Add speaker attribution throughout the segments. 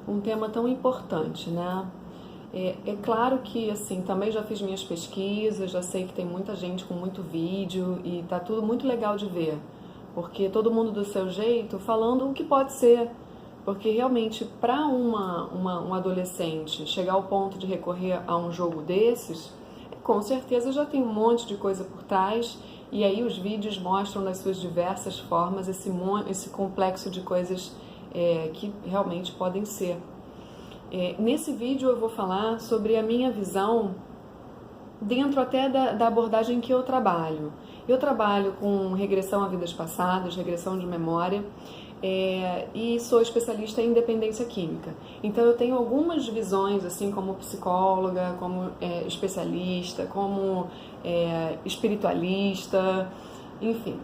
Speaker 1: um tema tão importante, né? É claro que, assim, também já fiz minhas pesquisas, já sei que tem muita gente com muito vídeo e tá tudo muito legal de ver, porque todo mundo do seu jeito falando o que pode ser, porque realmente para um adolescente chegar ao ponto de recorrer a um jogo desses, com certeza já tem um monte de coisa por trás, e aí os vídeos mostram nas suas diversas formas esse complexo de coisas que realmente podem ser. Nesse vídeo eu vou falar sobre a minha visão dentro até da abordagem que eu trabalho. Eu trabalho com regressão a vidas passadas, regressão de memória, e sou especialista em dependência química. Então eu tenho algumas visões, assim, como psicóloga, como especialista, como espiritualista, enfim.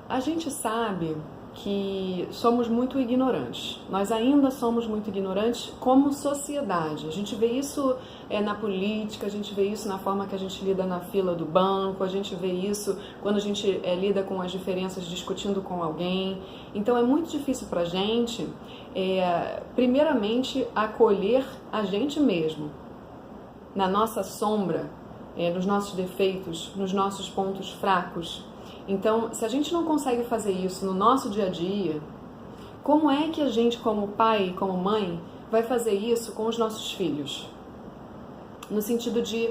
Speaker 1: A gente sabe que somos muito ignorantes. Nós ainda somos muito ignorantes como sociedade. A gente vê isso na política, a gente vê isso na forma que a gente lida na fila do banco, a gente vê isso quando a gente lida com as diferenças discutindo com alguém. Então é muito difícil para a gente, primeiramente, acolher a gente mesmo, na nossa sombra, nos nossos defeitos, nos nossos pontos fracos. Então, se a gente não consegue fazer isso no nosso dia a dia, como é que a gente, como pai e como mãe, vai fazer isso com os nossos filhos? No sentido de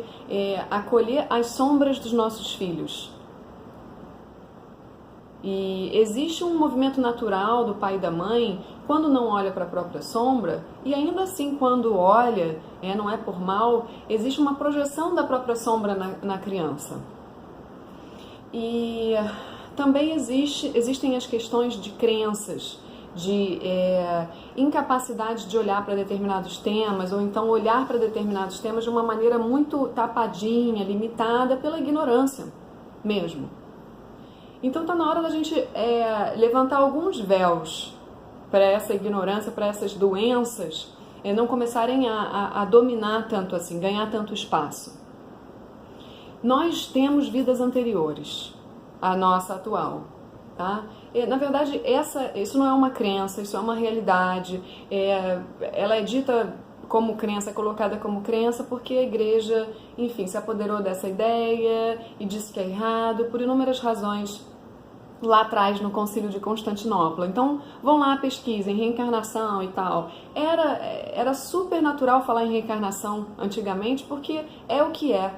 Speaker 1: acolher as sombras dos nossos filhos. E existe um movimento natural do pai e da mãe, quando não olha para a própria sombra, e ainda assim quando olha, não é por mal, existe uma projeção da própria sombra na criança. E também existem as questões de crenças, de incapacidade de olhar para determinados temas, ou então olhar para determinados temas de uma maneira muito tapadinha, limitada pela ignorância mesmo. Então está na hora da gente levantar alguns véus para essa ignorância, para essas doenças, não começarem a dominar tanto assim, ganhar tanto espaço. Nós temos vidas anteriores à nossa atual, tá? Na verdade, isso não é uma crença, isso é uma realidade. Ela é dita como crença, é colocada como crença porque a igreja, enfim, se apoderou dessa ideia e disse que é errado por inúmeras razões lá atrás no Concílio de Constantinopla. Então, vão lá, pesquisem, reencarnação e tal. Era super natural falar em reencarnação antigamente porque é o que é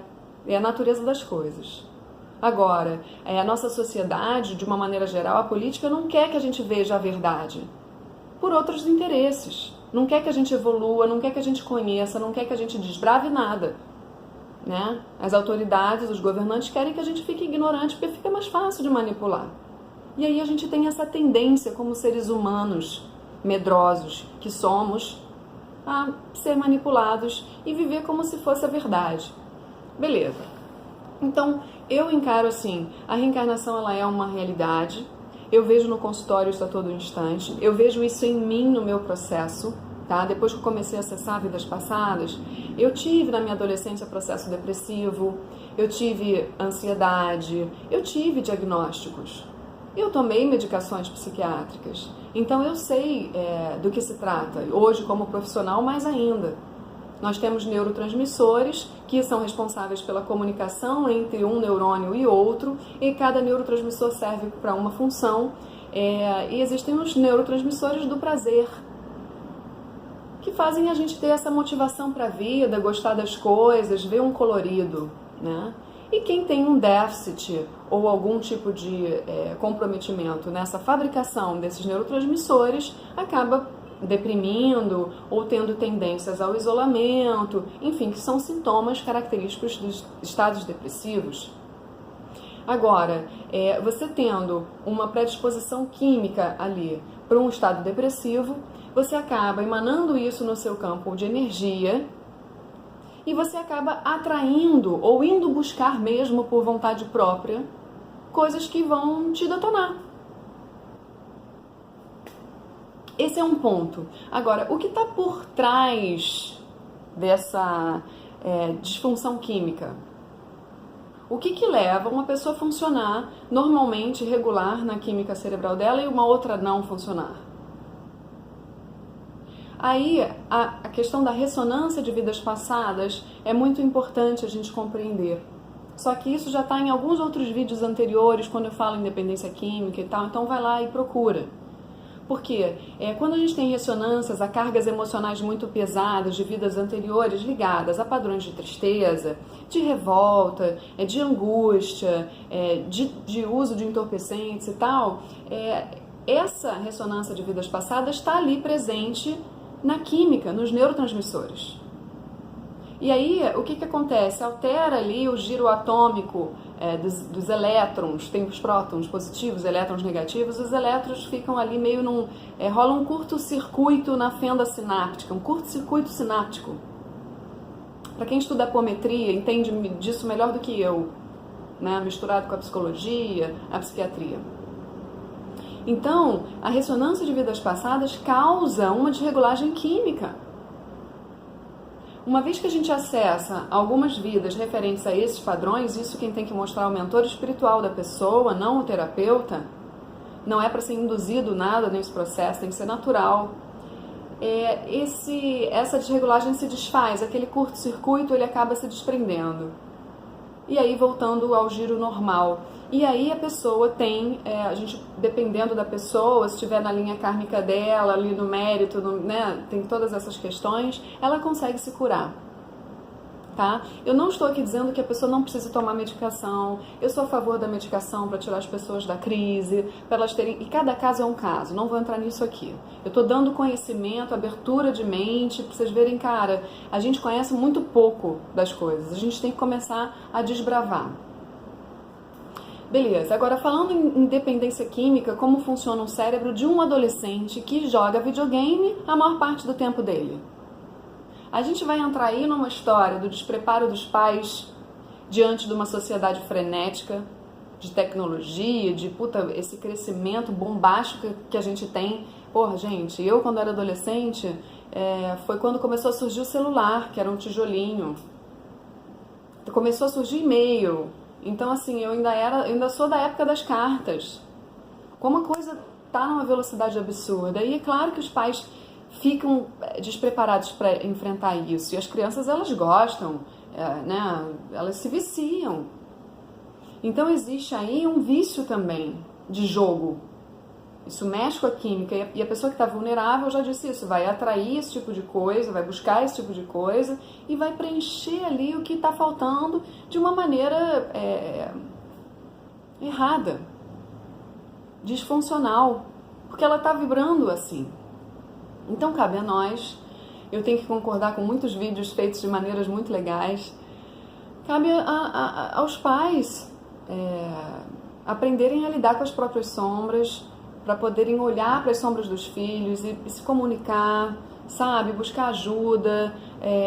Speaker 1: a natureza das coisas. Agora, a nossa sociedade, de uma maneira geral, a política não quer que a gente veja a verdade por outros interesses. Não quer que a gente evolua, não quer que a gente conheça, não quer que a gente desbrave nada, né? As autoridades, os governantes querem que a gente fique ignorante porque fica mais fácil de manipular. E aí a gente tem essa tendência, como seres humanos medrosos que somos, a ser manipulados e viver como se fosse a verdade. Beleza. Então, eu encaro assim, a reencarnação ela é uma realidade, eu vejo no consultório isso a todo instante, eu vejo isso em mim no meu processo, tá? Depois que eu comecei a acessar vidas passadas, eu tive na minha adolescência processo depressivo, eu tive ansiedade, eu tive diagnósticos, eu tomei medicações psiquiátricas, então eu sei do que se trata, hoje como profissional mais ainda. Nós temos neurotransmissores que são responsáveis pela comunicação entre um neurônio e outro, e cada neurotransmissor serve para uma função, e existem os neurotransmissores do prazer, que fazem a gente ter essa motivação para a vida, gostar das coisas, ver um colorido, né? E quem tem um déficit ou algum tipo de comprometimento nessa fabricação desses neurotransmissores acaba deprimindo ou tendo tendências ao isolamento, enfim, que são sintomas característicos dos estados depressivos. Agora, você tendo uma predisposição química ali para um estado depressivo, você acaba emanando isso no seu campo de energia e você acaba atraindo ou indo buscar mesmo por vontade própria coisas que vão te detonar. Esse é um ponto. Agora, o que está por trás dessa disfunção química? O que leva uma pessoa a funcionar normalmente regular na química cerebral dela e uma outra não funcionar? Aí, a questão da ressonância de vidas passadas é muito importante a gente compreender. Só que isso já está em alguns outros vídeos anteriores, quando eu falo em dependência química e tal, então vai lá e procura. Porque quando a gente tem ressonâncias a cargas emocionais muito pesadas de vidas anteriores ligadas a padrões de tristeza, de revolta, de angústia, de uso de entorpecentes e tal, essa ressonância de vidas passadas está ali presente na química, nos neurotransmissores. E aí, o que acontece? Altera ali o giro atômico dos elétrons, tem os prótons positivos, elétrons negativos, os elétrons ficam ali meio rola um curto-circuito na fenda sináptica, um curto-circuito sináptico. Para quem estuda apometria, entende disso melhor do que eu, né? Misturado com a psicologia, a psiquiatria. Então, a ressonância de vidas passadas causa uma desregulagem química. Uma vez que a gente acessa algumas vidas referentes a esses padrões, isso quem tem que mostrar é o mentor espiritual da pessoa, não o terapeuta. Não é para ser induzido nada nesse processo, tem que ser natural. Essa desregulagem se desfaz, aquele curto-circuito ele acaba se desprendendo. E aí voltando ao giro normal. E aí a pessoa tem, a gente, dependendo da pessoa, se estiver na linha kármica dela, ali no mérito, né, tem todas essas questões, ela consegue se curar. Tá? Eu não estou aqui dizendo que a pessoa não precisa tomar medicação, eu sou a favor da medicação para tirar as pessoas da crise, para elas terem, e cada caso é um caso, não vou entrar nisso aqui. Eu estou dando conhecimento, abertura de mente, para vocês verem, cara, a gente conhece muito pouco das coisas, a gente tem que começar a desbravar. Beleza, agora falando em dependência química, como funciona o cérebro de um adolescente que joga videogame a maior parte do tempo dele? A gente vai entrar aí numa história do despreparo dos pais diante de uma sociedade frenética, de tecnologia, de esse crescimento bombástico que a gente tem. Porra, gente, eu quando era adolescente, foi quando começou a surgir o celular, que era um tijolinho. Começou a surgir e-mail. Então, assim, eu ainda sou da época das cartas. Como a coisa tá numa velocidade absurda. E é claro que os pais ficam despreparados para enfrentar isso. E as crianças, elas gostam, né? Elas se viciam. Então existe aí um vício também de jogo. Isso mexe com a química. E a pessoa que está vulnerável, eu já disse isso, vai atrair esse tipo de coisa, vai buscar esse tipo de coisa e vai preencher ali o que está faltando de uma maneira errada, disfuncional, porque ela está vibrando assim. Então cabe a nós, eu tenho que concordar com muitos vídeos feitos de maneiras muito legais, cabe aos pais aprenderem a lidar com as próprias sombras, para poderem olhar para as sombras dos filhos e se comunicar, sabe, buscar ajuda.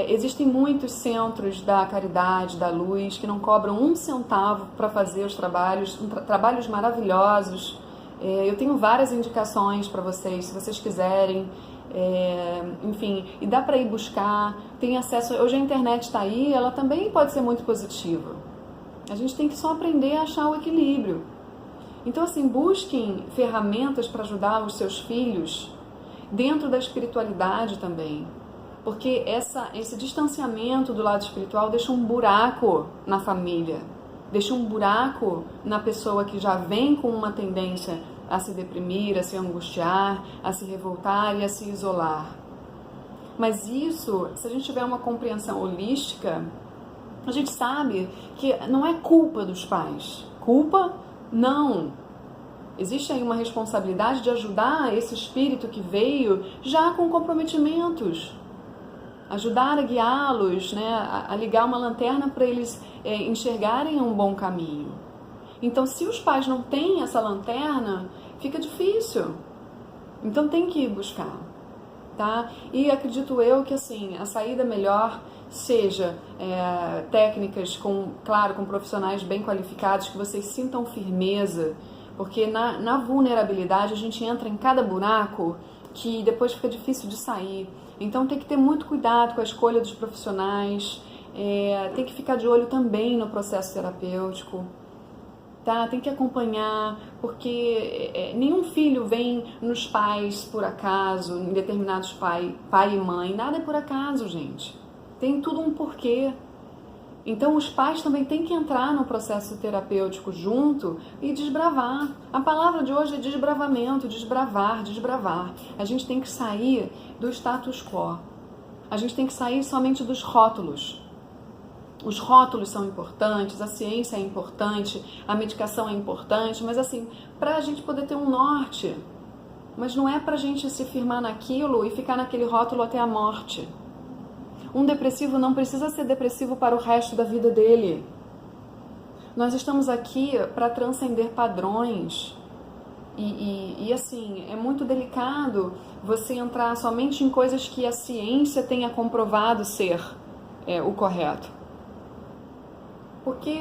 Speaker 1: Existem muitos centros da caridade, da luz, que não cobram um centavo para fazer os trabalhos, trabalhos maravilhosos. Eu tenho várias indicações para vocês, se vocês quiserem. Enfim, e dá para ir buscar, tem acesso, hoje a internet está aí, ela também pode ser muito positiva. A gente tem que só aprender a achar o equilíbrio. Então, assim, busquem ferramentas para ajudar os seus filhos dentro da espiritualidade também, porque esse distanciamento do lado espiritual deixa um buraco na família, deixa um buraco na pessoa que já vem com uma tendência a se deprimir, a se angustiar, a se revoltar e a se isolar. Mas isso, se a gente tiver uma compreensão holística, a gente sabe que não é culpa dos pais. Culpa, não. Existe aí uma responsabilidade de ajudar esse espírito que veio já com comprometimentos. Ajudar a guiá-los, né, a ligar uma lanterna para eles enxergarem um bom caminho. Então, se os pais não têm essa lanterna, fica difícil. Então, tem que ir buscar, tá? E acredito eu que, assim, a saída melhor seja técnicas com profissionais bem qualificados, que vocês sintam firmeza, porque na vulnerabilidade a gente entra em cada buraco que depois fica difícil de sair. Então, tem que ter muito cuidado com a escolha dos profissionais, tem que ficar de olho também no processo terapêutico. tá? Tem que acompanhar, porque nenhum filho vem nos pais por acaso, em determinados pai e mãe, nada é por acaso, gente. Tem tudo um porquê. Então os pais também têm que entrar no processo terapêutico junto e desbravar. A palavra de hoje é desbravamento, desbravar, desbravar. A gente tem que sair do status quo. A gente tem que sair somente dos rótulos. Os rótulos são importantes, a ciência é importante, a medicação é importante, mas assim, para a gente poder ter um norte. Mas não é para a gente se firmar naquilo e ficar naquele rótulo até a morte. Um depressivo não precisa ser depressivo para o resto da vida dele. Nós estamos aqui para transcender padrões. E assim, é muito delicado você entrar somente em coisas que a ciência tenha comprovado ser o correto. Porque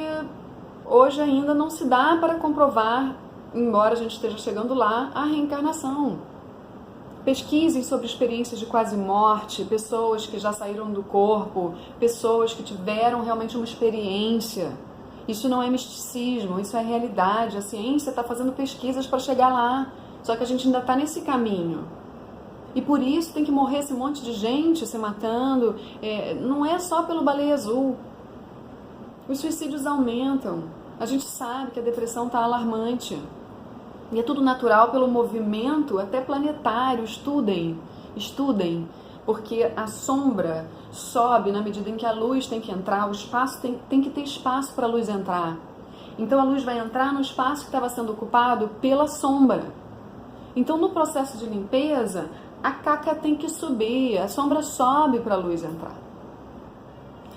Speaker 1: hoje ainda não se dá para comprovar, embora a gente esteja chegando lá, a reencarnação. Pesquisem sobre experiências de quase morte, pessoas que já saíram do corpo, pessoas que tiveram realmente uma experiência. Isso não é misticismo, isso é realidade. A ciência está fazendo pesquisas para chegar lá, só que a gente ainda está nesse caminho. E por isso tem que morrer esse monte de gente se matando. Não é só pelo baleia azul. Os suicídios aumentam. A gente sabe que a depressão está alarmante. E é tudo natural pelo movimento até planetário. Estudem, porque a sombra sobe na medida em que a luz tem que entrar, o espaço tem que ter espaço para a luz entrar. Então a luz vai entrar no espaço que estava sendo ocupado pela sombra. Então no processo de limpeza, a caca tem que subir, a sombra sobe para a luz entrar.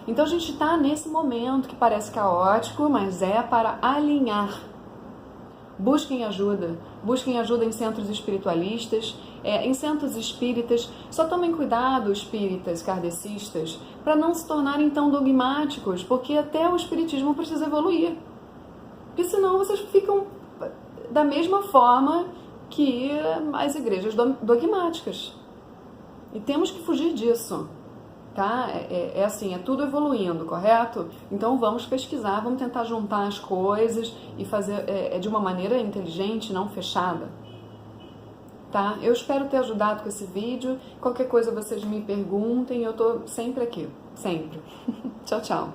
Speaker 1: Então a gente está nesse momento que parece caótico, mas é para alinhar. Busquem ajuda em centros espiritualistas, em centros espíritas. Só tomem cuidado, espíritas, kardecistas, para não se tornarem tão dogmáticos, porque até o espiritismo precisa evoluir. Porque senão vocês ficam da mesma forma que as igrejas dogmáticas. E temos que fugir disso. Tá? Assim, é tudo evoluindo, correto? Então vamos pesquisar, vamos tentar juntar as coisas e fazer de uma maneira inteligente, não fechada. Tá? Eu espero ter ajudado com esse vídeo. Qualquer coisa vocês me perguntem, eu tô sempre aqui, sempre. Tchau, tchau.